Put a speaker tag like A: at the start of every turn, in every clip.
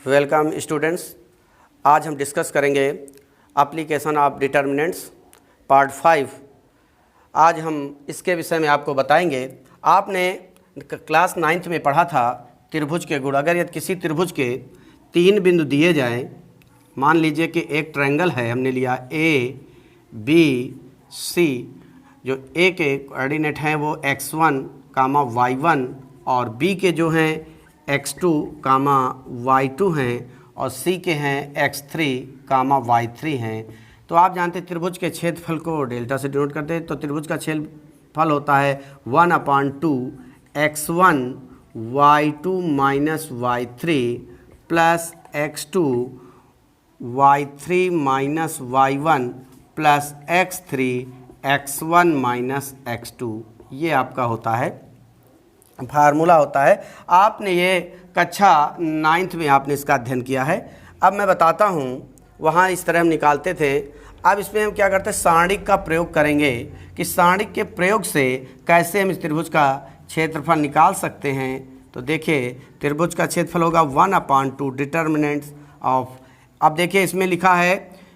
A: Welcome students. आज हम discuss करेंगे एप्लीकेशन ऑफ डिटर्मिनेंट्स पार्ट 5। आज हम इसके विषय में आपको बताएंगे। आपने क्लास 9th में पढ़ा था त्रिभुज के गुण। अगर यदि किसी त्रिभुज के 3 बिंदु दिए जाएं, मान लीजिए कि एक ट्रायंगल है, हमने लिया ए बी सी, जो ए के कोऑर्डिनेट हैं वो x1, y1 और बी के जो हैं x2, y2 हैं और सी के हैं x3, y3 हैं। तो आप जानते हैं त्रिभुज के क्षेत्रफल को डेल्टा से डिनोट करते हैं। तो त्रिभुज का क्षेत्रफल होता है 1/2 x1 y2 minus y3 plus x2 y3 minus y1 plus x3 x1 minus x2। ये आपका होता है फार्मूला होता है। आपने ये कक्षा 9th में आपने इसका अध्ययन किया है। अब मैं बताता हूँ, वहाँ इस तरह हम निकालते थे। अब इसमें हम क्या करते हैं, सारणिक का प्रयोग करेंगे कि सारणिक के प्रयोग से कैसे हम इस त्रिभुज का क्षेत्रफल निकाल सकते हैं। तो देखिए, त्रिभुज का क्षेत्रफल होगा 1/2 डिटर्मिनेंट्स ऑफ। अब देखिए इसमें लिखा है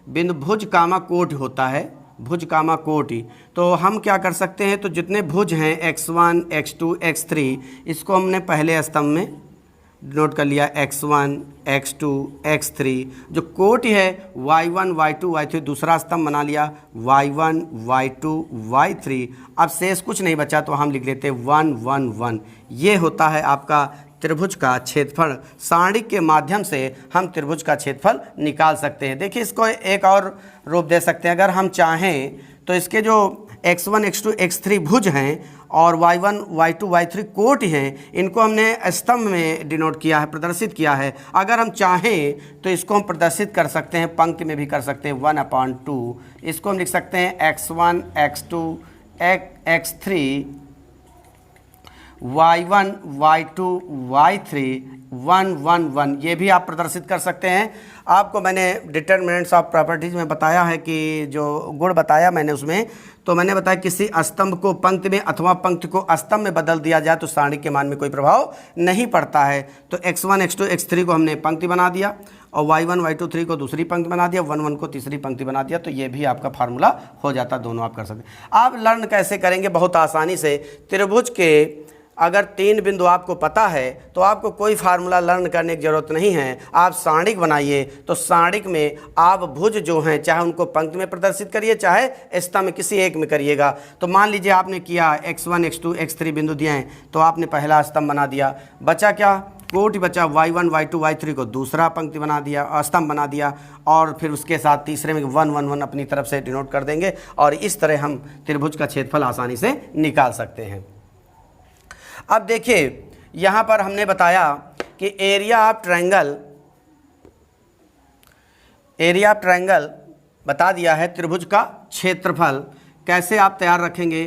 A: बिंदु भुज कामा कोटि होता है, भुज कामा कोटि। तो हम क्या कर सकते हैं, तो जितने भुज हैं x1, x2, x3, इसको हमने पहले स्तंभ में नोट कर लिया। x1, x2, x3 जो कोटि है y1, y2, y3 दूसरा स्तंभ बना लिया y1, y2, y3। अब शेष कुछ नहीं बचा तो हम लिख लेते 1, 1, 1। ये होता है आपका त्रिभुज का क्षेत्रफल। सारणिक के माध्यम से हम त्रिभुज का क्षेत्रफल निकाल सकते हैं। देखिए इसको एक और रूप दे सकते हैं। अगर हम चाहें तो इसके जो x1, x2, x3 भुज हैं और y1, y2, y3 कोटि हैं, इनको हमने स्तंभ में डिनोट किया है, प्रदर्शित किया है। अगर हम चाहें तो इसको हम प्रदर्शित कर सकते हैं, पंक्ति में भी कर सकते हैं 1/2। इसको हम लिख सकते हैं x1, x2, x3 y1, y2, y3 1, 1, 1। ये भी आप प्रदर्शित कर सकते हैं। आपको मैंने डिटर्मिनेंट्स ऑफ प्रॉपर्टीज़ में बताया है कि जो गुण बताया मैंने उसमें, तो मैंने बताया किसी स्तंभ को पंक्ति में अथवा पंक्ति को स्तंभ में बदल दिया जाए तो सारणिक के मान में कोई प्रभाव नहीं पड़ता है। तो x1, x2, x3 को हमने पंक्ति बना दिया और y1, y2, 3 को दूसरी पंक्ति बना दिया, 1, 1 को तीसरी पंक्ति बना दिया। तो ये भी आपका फार्मूला हो जाता, दोनों आप कर सकते हैं। आप लर्न कैसे करेंगे, बहुत आसानी से। त्रिभुज के अगर 3 बिंदु आपको पता है तो आपको कोई फार्मूला लर्न करने की ज़रूरत नहीं है। आप सारणिक बनाइए, तो सारणिक में आप भुज जो हैं चाहे उनको पंक्ति में प्रदर्शित करिए चाहे स्तंभ में, किसी एक में करिएगा। तो मान लीजिए आपने किया x1, x2, x3 बिंदु दिए हैं, तो आपने पहला स्तंभ बना दिया। बचा क्या, कोटि बचा y1, y2, y3 को दूसरा पंक्ति बना दिया, स्तंभ बना दिया, और फिर उसके साथ तीसरे में 1, 1, 1 अपनी तरफ से डिनोट कर देंगे। और इस तरह हम त्रिभुज का क्षेत्रफल आसानी से निकाल सकते हैं। अब देखिए यहाँ पर हमने बताया कि एरिया ऑफ ट्रायंगल बता दिया है। त्रिभुज का क्षेत्रफल कैसे आप तैयार रखेंगे,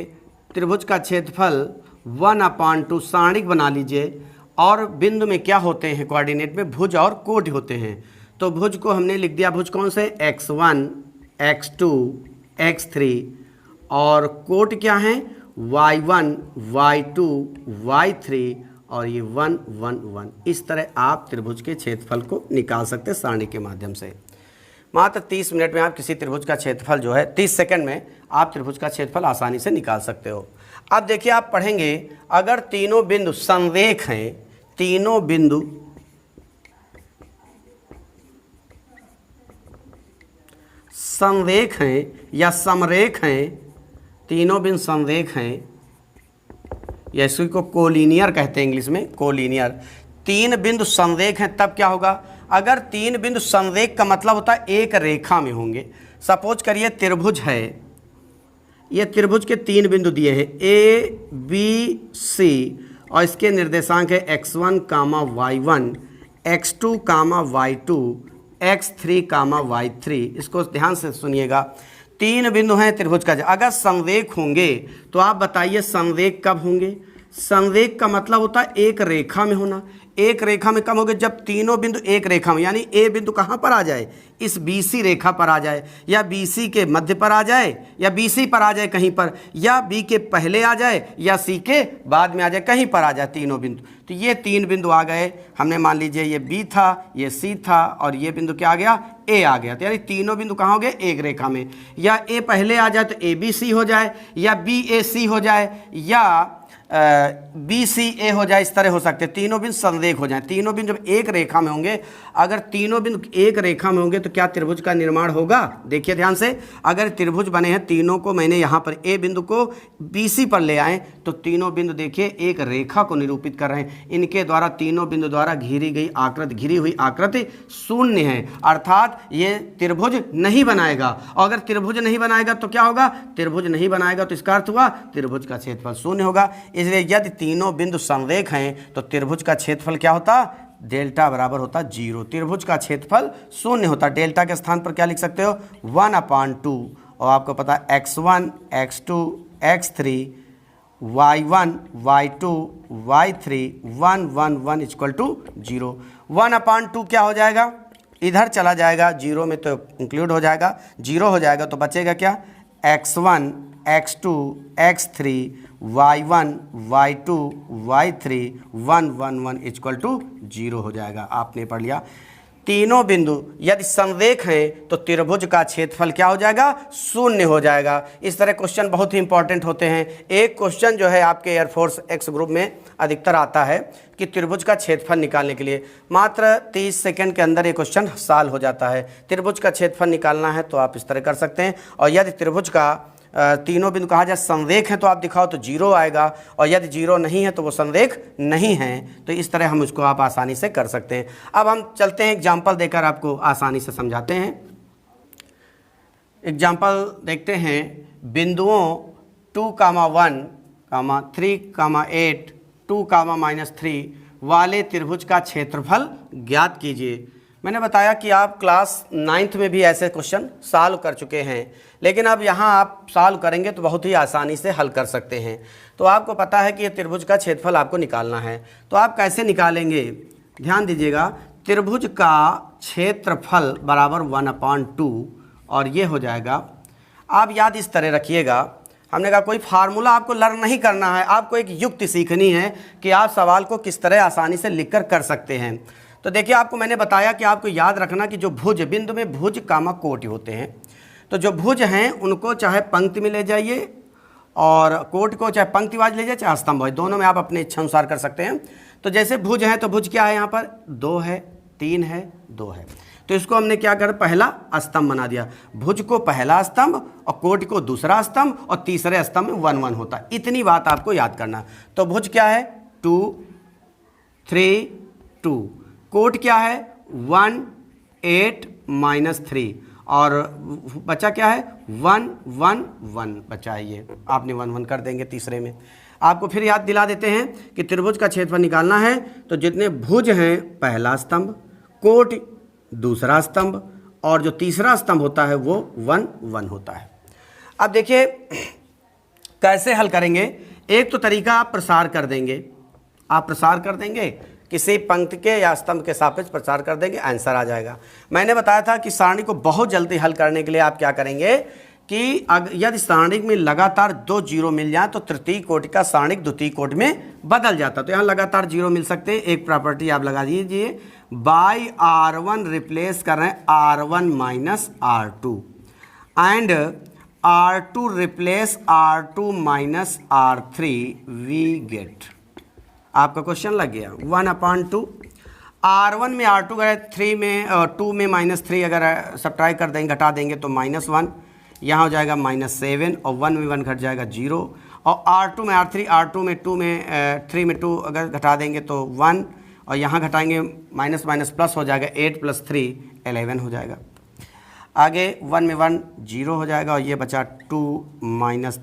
A: त्रिभुज का क्षेत्रफल 1/2 सारणिक बना लीजिए। और बिंदु में क्या होते हैं, कोऑर्डिनेट में भुज और कोटि होते हैं। तो भुज को हमने लिख दिया, भुज कौन से, x1, x2, x3, और कोटि क्या हैं, y1, y2, y3 और ये 1, 1, 1। इस तरह आप त्रिभुज के क्षेत्रफल को निकाल सकते हैं सारणी के माध्यम से। मात्र 30 मिनट में आप किसी त्रिभुज का क्षेत्रफल जो है 30 सेकंड में आप त्रिभुज का क्षेत्रफल आसानी से निकाल सकते हो। अब देखिए आप पढ़ेंगे, अगर तीनों बिंदु संरेख हैं, तीनों बिंदु संरेख हैं या समरेख हैं, तीनों बिंदु संरेख हैं, या इसको कोलिनियर कहते हैं इंग्लिश में, कोलिनियर। 3 बिंदु संरेख हैं, तब क्या होगा, अगर 3 बिंदु संरेख का मतलब होता है एक रेखा में होंगे। सपोज करिए त्रिभुज है, ये त्रिभुज के 3 बिंदु दिए हैं ए बी सी, और इसके निर्देशांक है x1, y1, x2, y2, x3, y3। इसको ध्यान से सुनिएगा। 3 बिंदु हैं त्रिभुज का। अगर संरेख होंगे तो आप बताइए संरेख कब होंगे, संरेख का मतलब होता है एक रेखा में होना। एक रेखा में कब होगे? जब तीनों बिंदु एक रेखा में, यानी ए बिंदु कहाँ पर आ जाए? इस BC रेखा पर आ जाए, या BC के मध्य पर आ जाए, या BC पर आ जाए कहीं पर, या B के पहले आ जाए, या C के बाद में आ जाए, कहीं पर आ जाए तीनों बिंदु। तो ये 3 बिंदु आ गए। हमने मान लीजिए ये B था, ये C था, और ये बिंदु क्या आ गया? A आ गया। तो यानी तीनों बिंदु कहाँ हो गए? एक रेखा में। या A पहले आ जाए तो ABC हो जाए, या BAC हो जाए, या BCA हो जाए। इस तरह हो सकते हैं, तीनों बिंदु संरेख हो जाए। तीनों बिंदु जब एक रेखा में होंगे, अगर तीनों बिंदु एक रेखा में होंगे तो क्या त्रिभुज का निर्माण होगा? देखिए ध्यान से, अगर त्रिभुज बने हैं, तीनों को मैंने यहाँ पर A बिंदु को BC पर ले आए, तो तीनों बिंदु देखिए एक रेखा को निरूपित कर रहे हैं। इनके द्वारा, तीनों बिंदु द्वारा घिरी हुई आकृति शून्य है, अर्थात ये त्रिभुज नहीं बनाएगा। और अगर त्रिभुज नहीं बनाएगा तो क्या होगा? त्रिभुज नहीं बनाएगा तो इसका अर्थ हुआ त्रिभुज का क्षेत्रफल शून्य होगा। इसलिए यदि तीनों बिंदु संरेख हैं तो त्रिभुज का क्षेत्रफल क्या होता? डेल्टा बराबर होता 0। त्रिभुज का क्षेत्रफल शून्य होता। डेल्टा के स्थान पर क्या लिख सकते हो? 1/2। और आपको पता है x1 x2 x3 y1 y2 y3 1 1 1 equal to 0। 1/2 क्या हो जाएगा? इधर चला जाएगा, 0 में तो इंक्लूड हो जाएगा, 0 हो जाएगा, तो बचेगा क्या? x1 x2 x3 y1 y2 y3 1 1 1 equal to 0 हो जाएगा। आपने पढ़ लिया। तीनों बिंदु यदि संरेख है तो त्रिभुज का क्षेत्रफल क्या हो जाएगा? शून्य हो जाएगा। इस तरह क्वेश्चन बहुत ही इंपॉर्टेंट होते हैं। एक क्वेश्चन जो है आपके एयरफोर्स एक्स ग्रुप में अधिकतर आता है कि त्रिभुज का क्षेत्रफल निकालने के लिए मात्र 30 सेकंड के अंदर ये क्वेश्चन सॉल्व हो जाता है। त्रिभुज का क्षेत्रफल निकालना है तो आप इस तरह कर सकते हैं। और यदि त्रिभुज का तीनों बिंदु कहा जाए संरेख है तो आप दिखाओ तो 0 आएगा, और यदि 0 नहीं है तो वो संरेख नहीं है। तो इस तरह हम उसको आप आसानी से कर सकते हैं। अब हम चलते हैं, एग्जाम्पल देकर आपको आसानी से समझाते हैं। एग्जाम्पल देखते हैं। बिंदुओं 2,1, 3, 8, 2, -3 वाले त्रिभुज का क्षेत्रफल ज्ञात कीजिए। मैंने बताया कि आप क्लास 9th में भी ऐसे क्वेश्चन सॉल्व कर चुके हैं, लेकिन अब यहाँ आप सॉल्व करेंगे तो बहुत ही आसानी से हल कर सकते हैं। तो आपको पता है कि ये त्रिभुज का क्षेत्रफल आपको निकालना है, तो आप कैसे निकालेंगे? ध्यान दीजिएगा। त्रिभुज का क्षेत्रफल बराबर 1/2, और ये हो जाएगा। आप याद इस तरह रखिएगा, हमने कहा कोई फार्मूला आपको लर्न नहीं करना है, आपको एक युक्ति सीखनी है कि आप सवाल को किस तरह आसानी से लिखकर कर सकते हैं। तो देखिए, आपको मैंने बताया कि आपको याद रखना कि जो भुज, बिंदु में भुज कामा कोटि होते हैं, तो जो भुज हैं उनको चाहे पंक्ति में ले जाइए, और कोट को चाहे पंक्तिवाज ले जाए चाहे स्तंभ हो, दोनों में आप अपने इच्छा अनुसार कर सकते हैं। तो जैसे भुज है तो भुज क्या है? यहाँ पर 2 है, 3 है, 2 है, तो इसको हमने क्या कर पहला स्तंभ बना दिया। भुज को पहला स्तंभ और कोट को दूसरा स्तंभ, और तीसरे स्तंभ में 1 1 होता है। इतनी बात आपको याद करना। तो भुज क्या है? 2 3 2। कोट क्या है? 1 8 -3, और बचा क्या है? 1 1 1 बचा है। ये आपने 1 1 कर देंगे तीसरे में। आपको फिर याद दिला देते हैं कि त्रिभुज का क्षेत्रफल निकालना है तो जितने भुज हैं पहला स्तंभ, कोट दूसरा स्तंभ, और जो तीसरा स्तंभ होता है वो 1 1 होता है। अब देखिए कैसे हल करेंगे। एक तो तरीका आप प्रसार कर देंगे, आप प्रसार कर देंगे, किसी पंक्ति के या स्तंभ के सापेक्ष प्रचार कर देंगे, आंसर आ जाएगा। मैंने बताया था कि सारणी को बहुत जल्दी हल करने के लिए आप क्या करेंगे कि यदि सारणिक में लगातार 2 0 मिल जाए तो तृतीय कोटि का सारणिक द्वितीय कोटि में बदल जाता। तो यहाँ लगातार 0 मिल सकते हैं। एक प्रॉपर्टी आप लगा दीजिए, बाई R1 रिप्लेस कर रहे हैं R1 - R2, and R2 replace R2 - R3, we get. आपका क्वेश्चन लग गया। 1/2 R1 में R2 गए, 3 में 2 में -3 अगर सब्ट्रैक्ट कर देंगे, घटा देंगे तो -1, यहाँ हो जाएगा -7, और 1 में 1 घट जाएगा 0, और R2 में R3, R2 में 2 में 3 में 2 अगर घटा देंगे तो 1, और यहाँ घटाएंगे माइनस प्लस हो जाएगा, 8 + 3 11 हो जाएगा। आगे 1 में 1 0 हो जाएगा, और ये बचा 2 -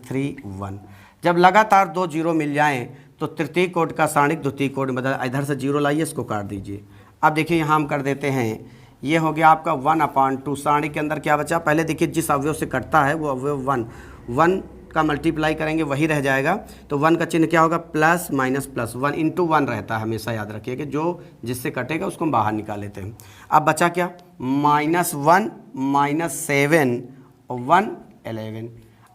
A: 3 1। जब लगातार 2 0 मिल जाएँ तो तृतीय कोटि का सारणिक द्वितीय कोटि में बदल, इधर से 0 लाइए, इसको काट दीजिए। अब देखिए यहाँ हम कर देते हैं, ये हो गया आपका 1/2। सारणी के अंदर क्या बचा? पहले देखिए जिस अवयव से कटता है वो अवयव 1 का मल्टीप्लाई करेंगे वही रह जाएगा। तो 1 का चिन्ह क्या होगा, प्लस माइनस प्लस, 1 इंटू 1 रहता है, हमेशा याद रखिए कि जो जिससे कटेगा उसको हम बाहर निकाल लेते हैं। अब बचा क्या, -1 -7 और 1 11।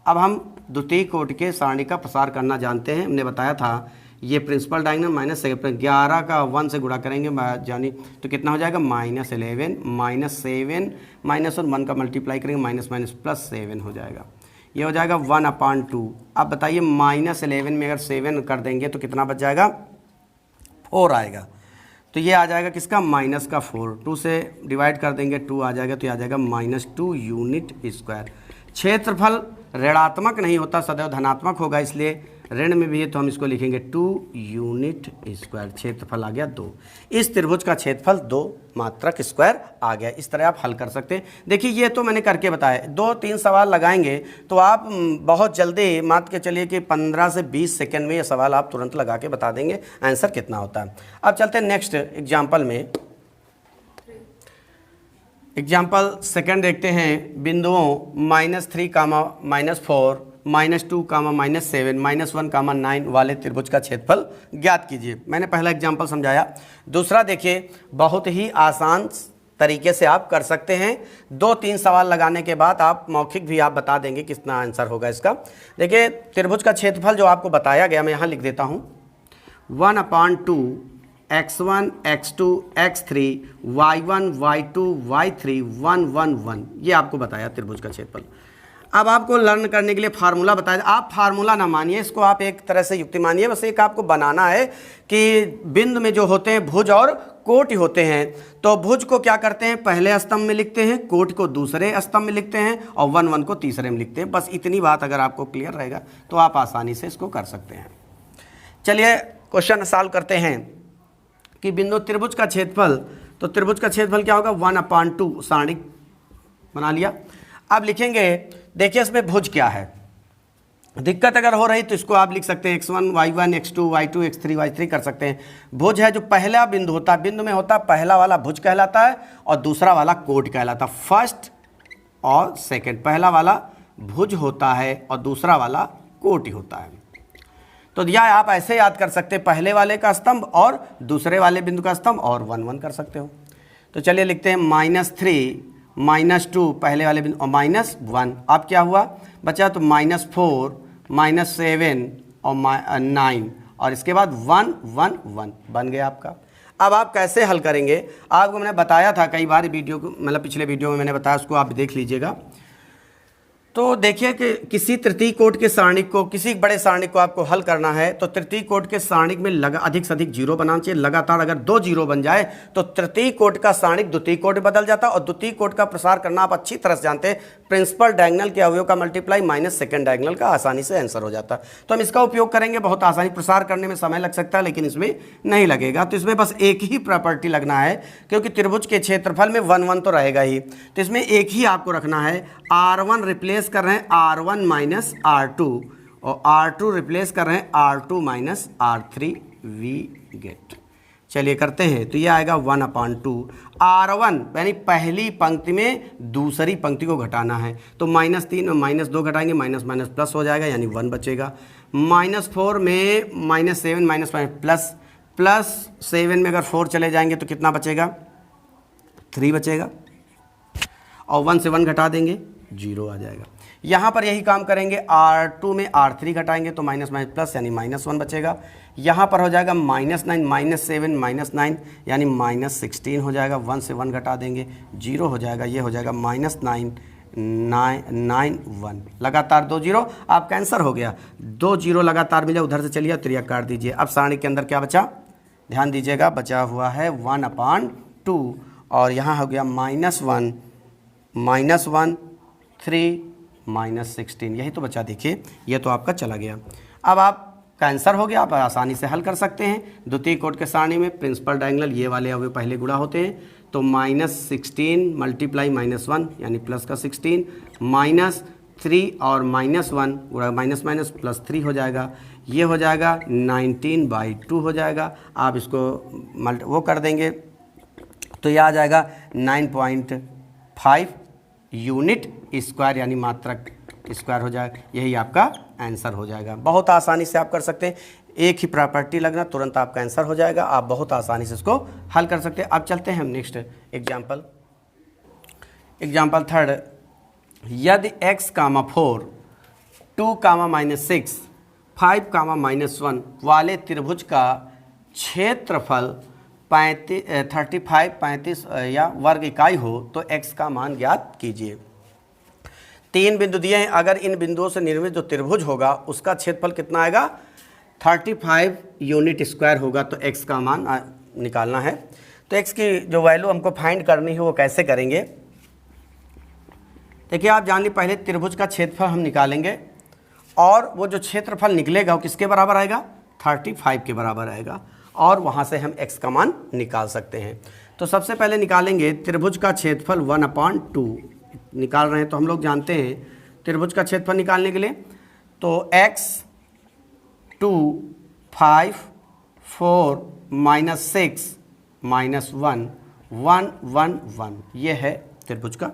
A: अब हम द्वितीय कोटि के सारणी का प्रसार करना जानते हैं, हमने बताया था ये प्रिंसिपल डायगोनल माइनस 11 का 1 से गुणा करेंगे जानी तो कितना हो जाएगा, -11 -7 माइनस और 1 का मल्टीप्लाई करेंगे माइनस माइनस प्लस 7 हो जाएगा, ये हो जाएगा 1/2। अब बताइए -11 में अगर 7 कर देंगे तो कितना बच जाएगा, 4 आएगा। तो ये आ जाएगा किसका, माइनस का 4, 2 से डिवाइड कर देंगे 2 आ जाएगा, तो ये आ जाएगा -2 यूनिट स्क्वायर। क्षेत्रफल ऋणात्मक नहीं होता, सदैव धनात्मक होगा, इसलिए ऋण में भी है तो हम इसको लिखेंगे 2 यूनिट स्क्वायर। क्षेत्रफल आ गया 2। इस त्रिभुज का क्षेत्रफल 2 मात्रक स्क्वायर आ गया। इस तरह आप हल कर सकते हैं। देखिए ये तो मैंने करके बताया, 2-3 सवाल लगाएंगे तो आप बहुत जल्दी मान के चलिए कि 15 से 20 सेकंड में ये सवाल आप तुरंत लगा के बता देंगे आंसर कितना होता है। अब चलते हैं नेक्स्ट एग्जाम्पल में। एग्जाम्पल सेकंड देखते हैं। बिंदुओं -3, -4, -2, -7, -1, -9 वाले त्रिभुज का क्षेत्रफल ज्ञात कीजिए। मैंने पहला एग्जाम्पल समझाया। दूसरा देखिए, बहुत ही आसान तरीके से आप कर सकते हैं। 2-3 सवाल लगाने के बाद आप मौखिक भी आप बता देंगे कितना आंसर होगा इसका। देखिए त्रिभुज का क्षेत्रफल जो आपको बताया गया, मैं यहाँ लिख देता हूँ, 1/2 x1 x2 x3 y1 y2 y3 1 1 1, ये आपको बताया त्रिभुज का क्षेत्रफल। अब आपको लर्न करने के लिए फार्मूला बताया। आप फार्मूला ना मानिए, इसको आप एक तरह से युक्ति मानिए। बस एक आपको बनाना है कि बिंदु में जो होते हैं भुज और कोटि होते हैं, तो भुज को क्या करते हैं, पहले स्तंभ में लिखते हैं, कोटि को दूसरे स्तंभ में लिखते हैं और 1 1 को तीसरे में लिखते हैं। बस इतनी बात अगर आपको क्लियर रहेगा तो आप आसानी से इसको कर सकते हैं। चलिए क्वेश्चन सॉल्व करते हैं कि बिंदु त्रिभुज का क्षेत्रफल, तो त्रिभुज का क्षेत्रफल क्या होगा, 1/2 सारणी बना लिया। अब लिखेंगे, देखिए इसमें भुज क्या है। दिक्कत अगर हो रही तो इसको आप लिख सकते हैं x1 y1 x2 y2 x3 y3 कर सकते हैं। भुज है जो पहला बिंदु होता है, बिंदु में होता है, पहला वाला भुज कहलाता है और दूसरा वाला कोटि कहलाता है। फर्स्ट और सेकंड, पहला वाला भुज होता है और दूसरा वाला कोटि होता है। तो यह आप ऐसे याद कर सकते हैं, पहले वाले का स्तंभ और दूसरे वाले बिंदु का स्तंभ और 1 1 कर सकते हो। तो चलिए लिखते हैं -3 -2 पहले वाले बिंदु और -1। अब क्या हुआ बचा, तो -4 -7 और 9 और इसके बाद 1 1 1 बन गया आपका। अब आप कैसे हल करेंगे, आपको मैंने बताया था कई बार वीडियो को, मतलब पिछले वीडियो में मैंने बताया, उसको आप देख लीजिएगा। तो देखिए कि किसी तृतीय कोटि के सारणिक को, किसी बड़े सारणिक को आपको हल करना है तो तृतीय कोटि के सारणिक में अधिक से अधिक जीरो बनाना चाहिए। लगातार अगर 2 जीरो बन जाए तो तृतीय कोटि का सारणिक द्वितीय कोटि बदल जाता है। और द्वितीय कोटि का प्रसार करना आप अच्छी तरह से जानते हैं, प्रिंसिपल डायगोनल के अवयव का मल्टीप्लाई माइनस सेकंड डायगोनल का, आसानी से आंसर हो जाता है। तो हम इसका उपयोग करेंगे, बहुत आसानी, प्रसार करने में समय लग सकता है लेकिन इसमें नहीं लगेगा। तो इसमें बस एक ही प्रॉपर्टी लगना है, क्योंकि त्रिभुज के क्षेत्रफल में 1 1 तो रहेगा ही, तो इसमें एक ही आपको रखना है। R1 रिप्लेस कर रहे हैं R1 माइनस R2 और R2 रिप्लेस कर रहे हैं R2 minus R3, we gate. चलिए करते हैं, तो ये आएगा 1/2 R1 यानी पहली पंक्ति में दूसरी पंक्ति को घटाना है, तो -3 और -2 घटाएंगे, माइनस माइनस प्लस हो जाएगा यानी 1 बचेगा। -4 में -7 माइनस प्लस, +7 में अगर 4 चले जाएंगे तो कितना बचेगा, 3 बचेगा और 1 से 1 घटा देंगे 0 आ जाएगा। यहाँ पर यही काम करेंगे, R2 में R3 घटाएंगे तो माइनस माइनस प्लस यानी -1 बचेगा। यहाँ पर हो जाएगा -9 -7 -9 यानी -16 हो जाएगा। 1 से 1 घटा देंगे 0 हो जाएगा, ये हो जाएगा -9 9 1। लगातार 2 जीरो, आपका आंसर हो गया। 2 जीरो लगातार मिले, उधर से चलिए त्रिया काट दीजिए। अब सारणी के अंदर क्या बचा, ध्यान दीजिएगा, बचा हुआ है 1/2 और यहाँ हो गया -1 -1 3 -16, यही तो बचा। देखिए ये तो आपका चला गया। अब आपका आंसर हो गया, आप आसानी से हल कर सकते हैं। द्वितीय कोटि के सारणी में प्रिंसिपल डायगोनल ये वाले अवयव पहले गुणा होते हैं, तो -16 मल्टीप्लाई -1 यानी प्लस का 16 -3 और -1 गुणा माइनस माइनस +3 हो जाएगा। ये हो जाएगा 19/2 हो जाएगा। आप इसको वो कर देंगे तो यह आ जाएगा 9.5 यूनिट स्क्वायर यानी मात्रक स्क्वायर हो जाएगा। यही आपका आंसर हो जाएगा। बहुत आसानी से आप कर सकते हैं, एक ही प्रॉपर्टी लगना, तुरंत आपका आंसर हो जाएगा। आप बहुत आसानी से इसको हल कर सकते हैं। अब चलते हैं हम नेक्स्ट एग्जाम्पल थर्ड। यदि x, 4, 2, -6, 5, -1 वाले त्रिभुज का क्षेत्रफल 35 या वर्ग इकाई हो तो x का मान ज्ञात कीजिए। 3 बिंदु दिए हैं, अगर इन बिंदुओं से निर्मित जो त्रिभुज होगा उसका क्षेत्रफल कितना आएगा, 35 यूनिट स्क्वायर होगा। तो x का मान निकालना है। तो x की जो वैल्यू हमको फाइंड करनी है वो कैसे करेंगे, देखिए आप जान ली, पहले त्रिभुज का क्षेत्रफल हम निकालेंगे और वो जो क्षेत्रफल निकलेगा वो किसके बराबर आएगा, 35 के बराबर आएगा, और वहाँ से हम x का मान निकाल सकते हैं। तो सबसे पहले निकालेंगे त्रिभुज का क्षेत्रफल 1/2 निकाल रहे हैं। तो हम लोग जानते हैं त्रिभुज का क्षेत्रफल निकालने के लिए तो x 2, 5, 4, -6, -1, 1, 1, 1 ये है त्रिभुज का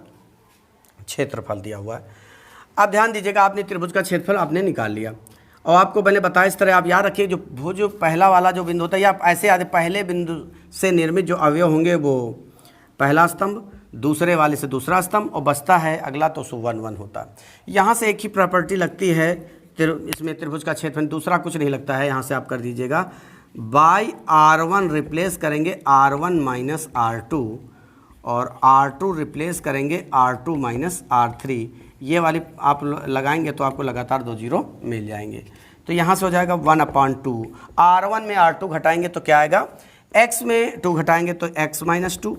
A: क्षेत्रफल दिया हुआ है। अब ध्यान दीजिएगा, आपने त्रिभुज का क्षेत्रफल आपने निकाल लिया और आपको मैंने बताया इस तरह आप याद रखिए, जो पहला वाला जो बिंदु होता है, या आप ऐसे याद, पहले बिंदु से निर्मित जो अवयव होंगे वो पहला स्तंभ, दूसरे वाले से दूसरा स्तंभ, और बचता है अगला तो 1, 1 होता है। यहाँ से एक ही प्रॉपर्टी लगती है इसमें त्रिभुज का क्षेत्रफल, दूसरा कुछ नहीं लगता है। यहाँ से आप कर दीजिएगा बाई R1 रिप्लेस करेंगे R1 - R2 और R2 रिप्लेस करेंगे R2 - R3। ये वाली आप लगाएंगे तो आपको लगातार 2 0 मिल जाएंगे। तो यहाँ से हो जाएगा 1/2। R1 में R2 घटाएंगे तो क्या आएगा, x में 2 घटाएंगे तो x - 2,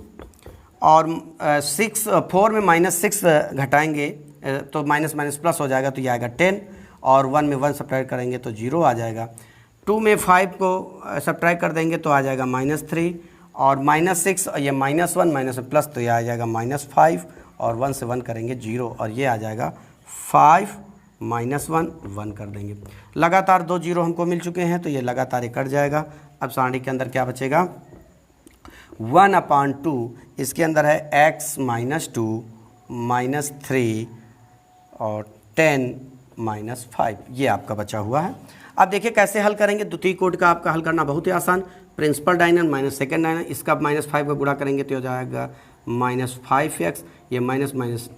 A: और 4 में -6 घटाएंगे तो माइनस प्लस हो जाएगा, तो ये आएगा 10, और 1 में 1 सब्ट्रैक्ट करेंगे तो 0 आ जाएगा। 2 में 5 को सब्ट्रैक्ट कर देंगे तो आ जाएगा -3, और -6 और ये -1 माइनस प्लस तो ये आ जाएगा -5, और 1 से 1 करेंगे 0, और ये आ जाएगा 5 -1 1 कर देंगे। लगातार 2 0 हमको मिल चुके हैं, तो ये लगातार ये कट जाएगा। अब सारणी के अंदर क्या बचेगा, 1/2, इसके अंदर है x - 2 -3 और 10 -5, ये आपका बचा हुआ है। अब देखिए कैसे हल करेंगे। द्वितीय कोटि का आपका हल करना बहुत ही आसान, प्रिंसिपल डायनन माइनस सेकेंड डायनन, इसका -5 का गुणा करेंगे तो हो जाएगा -5x, ये -10,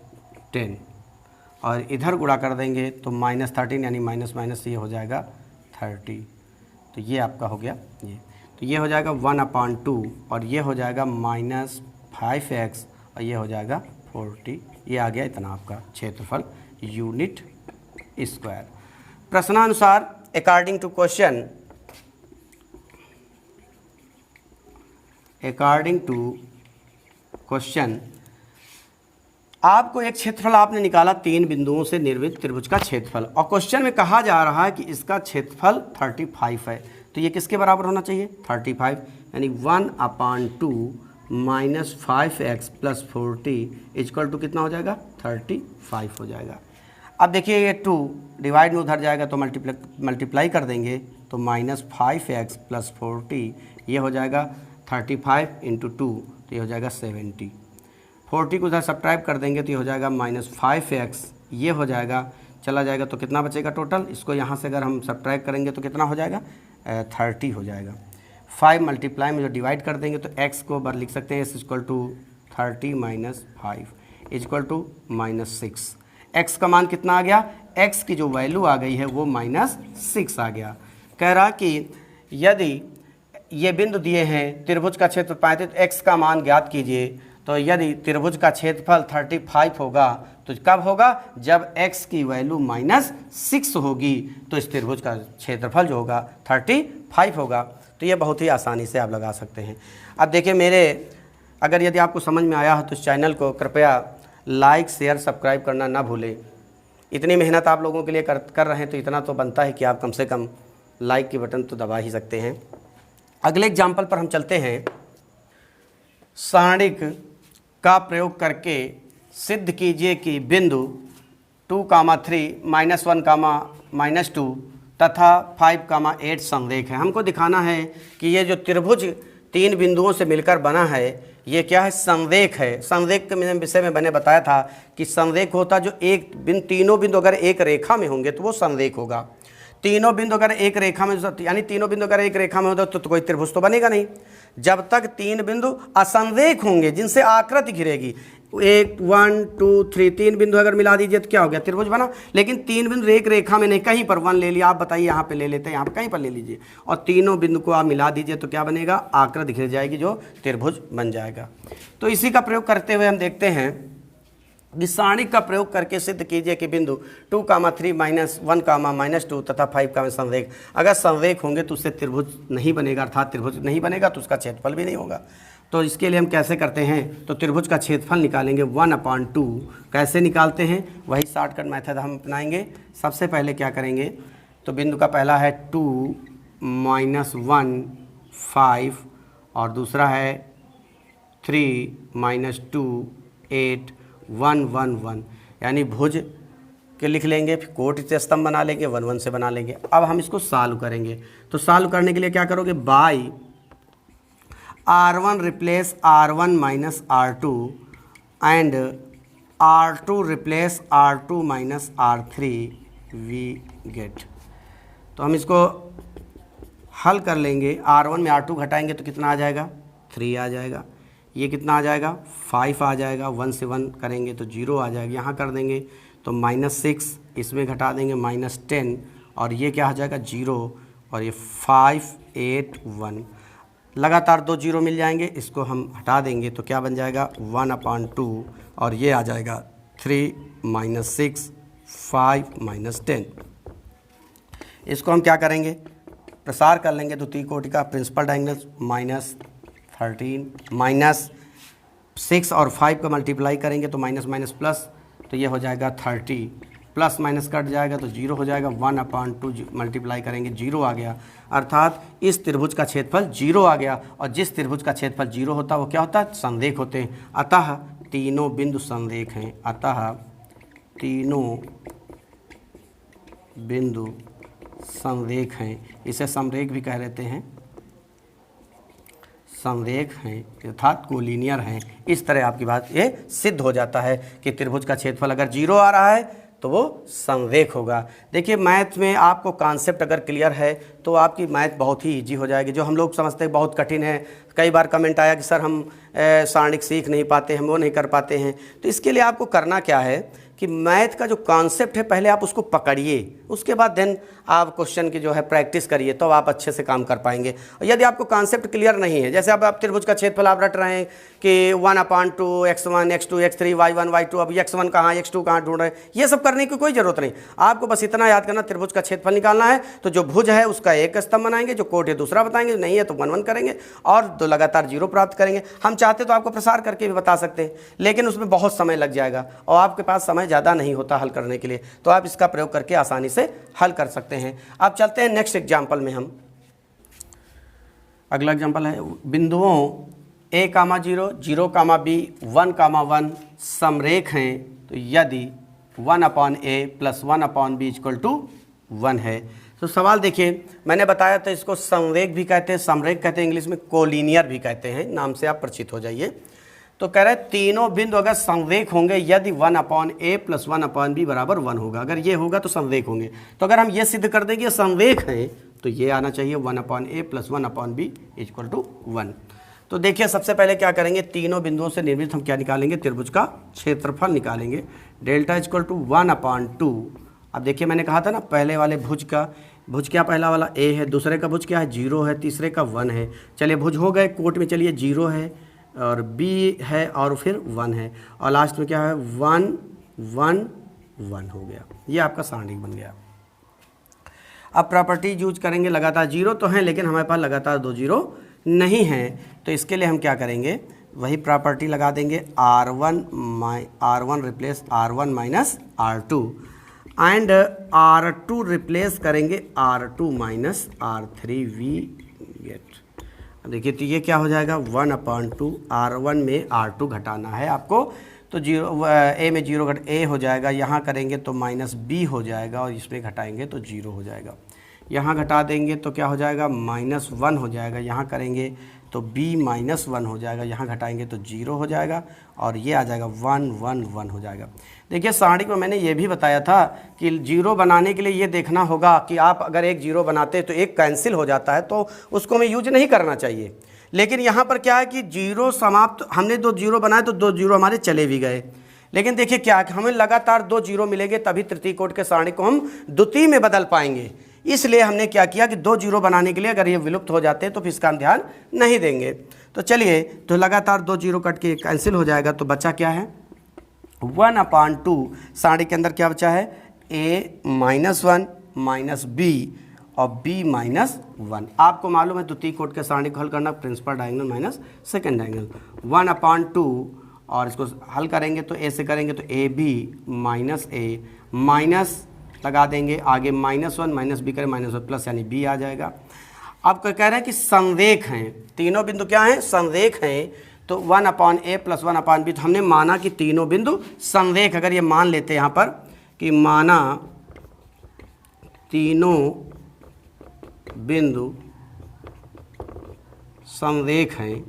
A: और इधर गुणा कर देंगे तो -13 यानी माइनस ये हो जाएगा 30। तो ये आपका हो गया ये, तो ये हो जाएगा 1/2, और ये हो जाएगा -5x, और ये हो जाएगा 40। ये आ गया इतना आपका क्षेत्रफल यूनिट स्क्वायर। प्रश्नानुसार अकॉर्डिंग टू क्वेश्चन आपको एक क्षेत्रफल आपने निकाला 3 बिंदुओं से निर्मित त्रिभुज का क्षेत्रफल, और क्वेश्चन में कहा जा रहा है कि इसका क्षेत्रफल 35 है। तो ये किसके बराबर होना चाहिए, 35, यानी 1/2 -5x + 40 = कितना हो जाएगा, 35 हो जाएगा। अब देखिए ये 2 डिवाइड में उधर जाएगा तो मल्टीप्लाई कर देंगे तो -5x + 40 ये हो जाएगा 35 × 2, तो ये हो जाएगा 70। 40 को उधर सब्ट्रैक्ट कर देंगे तो ये हो जाएगा -5x, ये हो जाएगा, चला जाएगा तो कितना बचेगा टोटल, इसको यहाँ से अगर हम सब्ट्रैक्ट करेंगे तो कितना हो जाएगा, 30 हो जाएगा। 5 मल्टीप्लाई में जो डिवाइड कर देंगे तो x को बार लिख सकते हैं, s = 30 - 5 = -6। x का मान कितना आ गया, x की जो वैल्यू आ गई है वो -6 आ गया। कह रहा कि यदि ये बिंदु दिए हैं, त्रिभुज का क्षेत्र पाते तो x का मान ज्ञात कीजिए। तो यदि त्रिभुज का क्षेत्रफल 35 होगा तो कब होगा, जब x की वैल्यू -6 होगी, तो इस त्रिभुज का क्षेत्रफल जो होगा 35 होगा। तो ये बहुत ही आसानी से आप लगा सकते हैं। अब देखिए मेरे, अगर यदि आपको समझ में आया हो तो इस चैनल को कृपया लाइक शेयर सब्सक्राइब करना ना भूलें। इतनी मेहनत आप लोगों के लिए कर रहे हैं तो इतना तो बनता है कि आप कम से कम लाइक की बटन तो दबा ही सकते हैं। अगले एग्जाम्पल पर हम चलते हैं। सारणिक का प्रयोग करके सिद्ध कीजिए कि बिंदु 2, 3, -1, -2 तथा 5, 8 संरेख है। हमको दिखाना है कि ये जो त्रिभुज तीन बिंदुओं से मिलकर बना है, ये क्या है, संरेख है। संरेख के विषय में मैंने बताया था कि संरेख होता जो एक बिंदु, तीनों बिंदु अगर एक रेखा में होंगे तो वो संरेख होगा। तीनों बिंदु अगर एक रेखा में, यानी तीनों बिंदु अगर एक रेखा में होता तो कोई त्रिभुज तो बनेगा नहीं। जब तक तीन बिंदु असंरेख होंगे जिनसे आकृति घिरेगी, 1 1 2 3 तीन बिंदु अगर मिला दीजिए तो क्या हो गया, त्रिभुज बना। लेकिन तीन बिंदु एक रेखा में नहीं, कहीं पर 1 ले लिया, आप बताइए, यहाँ पे ले लेते हैं, यहाँ पे कहीं पर ले लीजिए, और तीनों बिंदु को आप मिला दीजिए तो क्या बनेगा, आकृति घिर जाएगी जो त्रिभुज बन जाएगा। तो इसी का प्रयोग करते हुए हम देखते हैं कि सारणिक का प्रयोग करके सिद्ध कीजिए कि बिंदु 2, 3, -1, -2 तथा 5 संरेख। अगर संरेख होंगे तो उससे त्रिभुज नहीं बनेगा, अर्थात त्रिभुज नहीं बनेगा तो उसका क्षेत्रफल भी नहीं होगा। तो इसके लिए हम कैसे करते हैं, तो त्रिभुज का क्षेत्रफल निकालेंगे 1/2। कैसे निकालते हैं, वही शॉर्टकट मेथड हम अपनाएंगे। सबसे पहले क्या करेंगे, तो बिंदु का पहला है 2 -1 5 और दूसरा है 3 -2 8 1 1 1, यानी भुज के लिख लेंगे, फिर कोटि स्तंभ बना लेंगे, 1 1 से बना लेंगे। अब हम इसको सॉल्व करेंगे, तो सॉल्व करने के लिए क्या करोगे, by R1 replace R1 minus R2 and R2 replace R2 minus R3 we get. तो हम इसको हल कर लेंगे, R1 में R2 घटाएंगे तो कितना आ जाएगा, 3 आ जाएगा। ये कितना आ जाएगा, 5 आ जाएगा। 1 से 1 करेंगे तो 0 आ जाएगा। यहाँ कर देंगे तो -6, इसमें घटा देंगे -10, और ये क्या आ जाएगा 0, और ये 5 8 1, लगातार 2 0 मिल जाएंगे। इसको हम हटा देंगे तो क्या बन जाएगा 1/2, और ये आ जाएगा 3 -6 5 -10। इसको हम क्या करेंगे, प्रसार कर लेंगे तो त्रिकोटि का प्रिंसिपल डायगोनल -13 -6 और 5 का मल्टीप्लाई करेंगे तो माइनस माइनस प्लस, तो ये हो जाएगा 30, प्लस माइनस कट जाएगा तो 0 हो जाएगा। 1/2 मल्टीप्लाई करेंगे 0 आ गया, अर्थात इस त्रिभुज का क्षेत्रफल 0 आ गया। और जिस त्रिभुज का क्षेत्रफल 0 होता है वो क्या होता है, संरेख होते हैं। अतः तीनों बिंदु संरेख हैं, अतः तीनों बिंदु संरेख हैं। इसे समरेख भी कह देते हैं, संरेख हैं अर्थात कोलिनियर हैं। इस तरह आपकी बात ये सिद्ध हो जाता है कि त्रिभुज का क्षेत्रफल अगर 0 आ रहा है तो वो संरेख होगा। देखिए मैथ में आपको कॉन्सेप्ट अगर क्लियर है तो आपकी मैथ बहुत ही इजी हो जाएगी। जो हम लोग समझते हैं बहुत कठिन है, कई बार कमेंट आया कि सर हम सारणिक सीख नहीं पाते, हम वो नहीं कर पाते हैं। तो इसके लिए आपको करना क्या है कि मैथ का जो कॉन्सेप्ट है पहले आप उसको पकड़िए, उसके बाद देन आप क्वेश्चन की जो है प्रैक्टिस करिए, तो आप अच्छे से काम कर पाएंगे। और यदि आपको कॉन्सेप्ट क्लियर नहीं है, जैसे अब आप त्रिभुज का क्षेत्रफल आप रट रहे हैं कि 1/2 x1 x2 x3 y1 y2, अब x1 कहाँ x2 कहाँ ढूंढ रहे हैं, ये सब करने की कोई ज़रूरत नहीं। आपको बस इतना याद करना, त्रिभुज का क्षेत्रफल निकालना है तो जो भुज है उसका एक स्तंभ बनाएंगे, जो कोट है दूसरा बताएंगे, नहीं है तो 1 1 करेंगे और दो लगातार 0 प्राप्त करेंगे। हम चाहते तो आपको प्रसार करके भी बता सकते हैं, लेकिन उसमें बहुत समय लग जाएगा और आपके पास समय ज़्यादा नहीं होता हल करने के लिए, तो आप इसका प्रयोग करके आसानी से हल कर सकते हैं। अब चलते हैं नेक्स्ट एग्जाम्पल में। हम अगला एग्जाम्पल है बिंदुओं a, 0, 0, b, 1, 1 समरेख हैं तो यदि 1/a + 1/b = 1 है। तो सवाल देखिए, मैंने बताया था इसको संरेख भी कहते हैं, समरेख कहते हैं, इंग्लिश में कोलिनियर भी कहते हैं, नाम से आप परिचित हो जाइए। तो कह रहे तीनों बिंदु अगर संरेख होंगे यदि 1/a + 1/b = 1 होगा। अगर ये होगा तो संरेख होंगे। तो अगर हम ये सिद्ध कर दें कि ये संरेख हैं तो ये आना चाहिए 1/a + 1/b = 1। तो देखिए सबसे पहले क्या करेंगे, तीनों बिंदुओं से निर्मित हम क्या निकालेंगे, त्रिभुज का क्षेत्रफल निकालेंगे। डेल्टा = 1/2। अब देखिए मैंने कहा था ना पहले वाले भुज क्या पहला वाला a है, दूसरे का भुज क्या है 0 है, तीसरे का 1 है। चलिए भुज हो गए, कोट में चलिए 0 है और b है और फिर 1 है और लास्ट में क्या है 1 1 1 हो गया। ये आपका सारणिक बन गया। अब प्रॉपर्टी यूज करेंगे, लगातार 0 तो हैं लेकिन हमारे पास लगातार 2 0 नहीं हैं, तो इसके लिए हम क्या करेंगे, वही प्रॉपर्टी लगा देंगे R1 replace R1 minus R2 and R2 replace करेंगे R2 minus R3 we gate. देखिए तो ये क्या हो जाएगा 1/2, R1 में R2 घटाना है आपको, तो 0 a में 0 घट a हो जाएगा, यहाँ करेंगे तो -b हो जाएगा और इसमें घटाएंगे तो 0 हो जाएगा। यहाँ घटा देंगे तो क्या हो जाएगा -1 हो जाएगा, यहाँ करेंगे तो b -1 हो जाएगा, यहाँ घटाएंगे तो 0 हो जाएगा और ये आ जाएगा 1 1 1 हो जाएगा। देखिए सारणिक में मैंने ये भी बताया था कि जीरो बनाने के लिए ये देखना होगा कि आप अगर एक जीरो बनाते तो एक कैंसिल हो जाता है तो उसको हमें यूज नहीं करना चाहिए। लेकिन यहाँ पर क्या है कि जीरो समाप्त, हमने 2 जीरो बनाए तो 2 जीरो हमारे चले भी गए। लेकिन देखिए क्या है कि हमें लगातार 2 जीरो मिलेंगे तभी तृतीय कोटि के सारणी को हम द्वितीय में बदल पाएंगे। इसलिए हमने क्या किया कि 2 जीरो बनाने के लिए अगर ये विलुप्त हो जाते हैं तो फिर इसका हम ध्यान नहीं देंगे। तो चलिए, तो लगातार 2 जीरो कट के कैंसिल हो जाएगा तो बचा क्या है 1/2। सारणी के अंदर क्या बचा है a -1 -b और b -1। आपको मालूम है द्वितीय कोटि के सारणी को हल करना principal diagonal minus second diagonal 1/2 और इसको हल करेंगे तो a से करेंगे तो ab -a माइनस लगा देंगे, आगे -1 -b करें -1 प्लस यानी b आ जाएगा। अब कह रहे हैं कि संरेख हैं, तीनों बिंदु क्या हैं संरेख हैं, तो 1/a + 1/b। तो हमने माना कि तीनों बिंदु संरेख, अगर ये मान लेते हैं यहाँ पर कि माना तीनों बिंदु संरेख हैं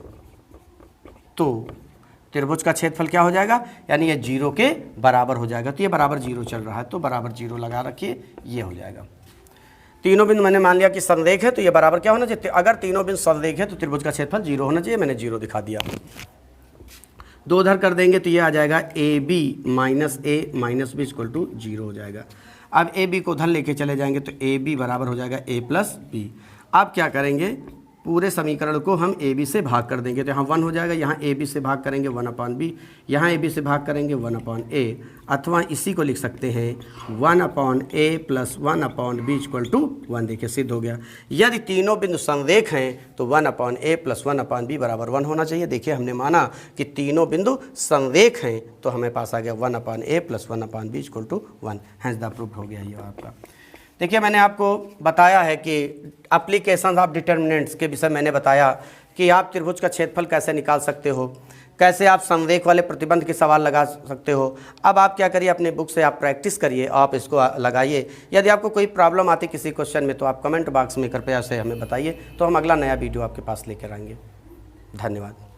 A: तो त्रिभुज का क्षेत्रफल क्या हो जाएगा, यानी ये 0 के बराबर हो जाएगा। तो ये बराबर 0 चल रहा है तो बराबर 0 लगा रखिए, ये हो जाएगा। तीनों बिंदु मैंने मान लिया कि संरेख है तो ये बराबर क्या होना चाहिए, अगर तीनों बिंदु संरेख है तो त्रिभुज का क्षेत्रफल 0 होना चाहिए, मैंने 0 दिखा दिया। 2 उधर कर देंगे तो ये आ जाएगा ab - a - b = 0 हो जाएगा। अब ab को उधर लेके चले जाएंगे तो ab बराबर हो जाएगा a + b। अब क्या करेंगे, पूरे समीकरण को हम ab से भाग कर देंगे तो यहाँ 1 हो जाएगा, यहाँ ab से भाग करेंगे 1/b, यहाँ ab से भाग करेंगे 1/a, अथवा इसी को लिख सकते हैं 1/a + 1/b = 1। देखिए सिद्ध हो गया। यदि तीनों बिंदु संरेख हैं तो 1/a + 1/b = 1 होना चाहिए। देखिए हमने माना कि तीनों बिंदु संरेख हैं तो हमें पास आ गया 1/a + 1/b = 1। Hence the proof हो गया ये आपका। देखिए मैंने आपको बताया है कि एप्लीकेशन ऑफ डिटर्मिनेंट्स के विषय मैंने बताया कि आप त्रिभुज का क्षेत्रफल कैसे निकाल सकते हो, कैसे आप संरेख वाले प्रतिबंध के सवाल लगा सकते हो। अब आप क्या करिए, अपने बुक से आप प्रैक्टिस करिए, आप इसको लगाइए। यदि आपको कोई प्रॉब्लम आती किसी क्वेश्चन में तो आप कमेंट बॉक्स में कृपया से हमें बताइए, तो हम अगला नया वीडियो आपके पास लेकर आएंगे। धन्यवाद।